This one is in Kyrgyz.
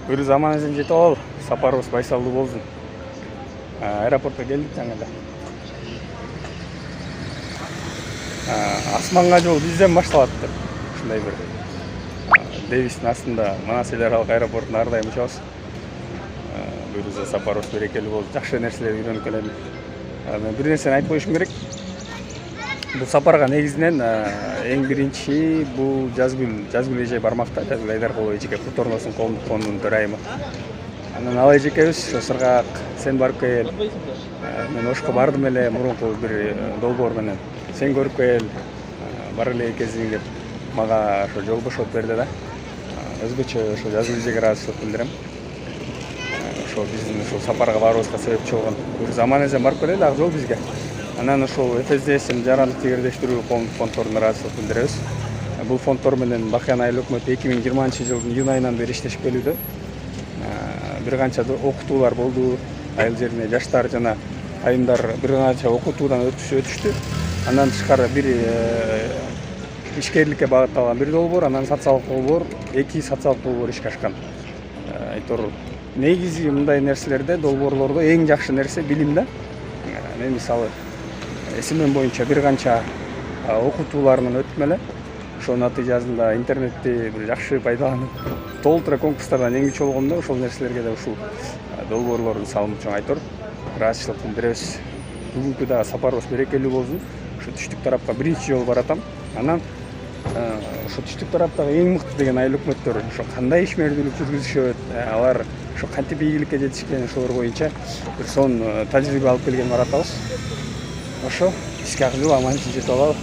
Бир заманыбыздан жетип алалы. Сапарыбыз байсалдуу болсун. Аэропортко келдик жаңы эле. Асманга жол бизден башталат деп. Ушундай бир Дэвистин астында Манас эл аралык аэропортуна ар дайым учабыз. Буюрса сапарыбыз берекелүү болуп, жакшы нерселерди үйрөнүп келели. Мен бир нерсени айтып коюшум керек. Бул сапарга негизинен эң биринчи бул Жазгүл эже бармакта, Жазгүл Айдаркулова эжеке Куторносунун коомдук фондунун төрайымы. Анан ал эжекебиз ошо Сыргаак сен барып кел. Мен ошко бардым эле мурунку бир долбоор менен. Сен көрүп кел, бар эле экенсиң деп мага ошо жол бошотуп берди да. Өзгөчө ошо Жазгүл эжеге ыраазычылык билдирем. Ошо биздин ушул сапарга барыбызга себепчи болгон бир заманыбыздан барып келели ак жол бизге. Анан ошол ФСДС жарандык тегердештирүү коомдук фонддоруна ыраазычылык билдиребиз. Бул фонддор менен Бакыян айыл өкмөтү 2020 жылдын июнь айынан бери иштешип келүүдө. Бир канча окутуулар болду. Айыл жерине жаштар жана айымдар бир канча окутуудан өтүштү. Андан тышкары бир ишкерликке багытталган бир долбоор, анан социалдык долбоор, 2 социалдык долбоор ишке ашкан. Айтор негизи мындай нерселерде, долбоорлордо эң жакшы нерсе билим да. Мен мисалы эсимем боюнча бир канча окутууларынан өттүм эле. Ошонун натыйжасында интернетти бир жакшы пайдаланып, толтура конкурстардан жеңүүчү болгондо ошол нерселерге да ушул долбоорлордун салынып чоң айтор ыраазычылык билдиребиз. Бүгүнкү дагы сапарыбыз берекелүү болсун. Ошо түштүк тарапка биринчи жолу баратам. Анан ошо түштүк тараптагы эң мыкты деген айыл өкмөттөр ошо кандай ишмердүүлүк жүргүзүшөт, алар ошо кантип ийгиликке жетишкен, ошолор боюнча бир сонун тажрыйба алып келгенин баратабыз. Ошо ишке ашырып аман жетип алалы.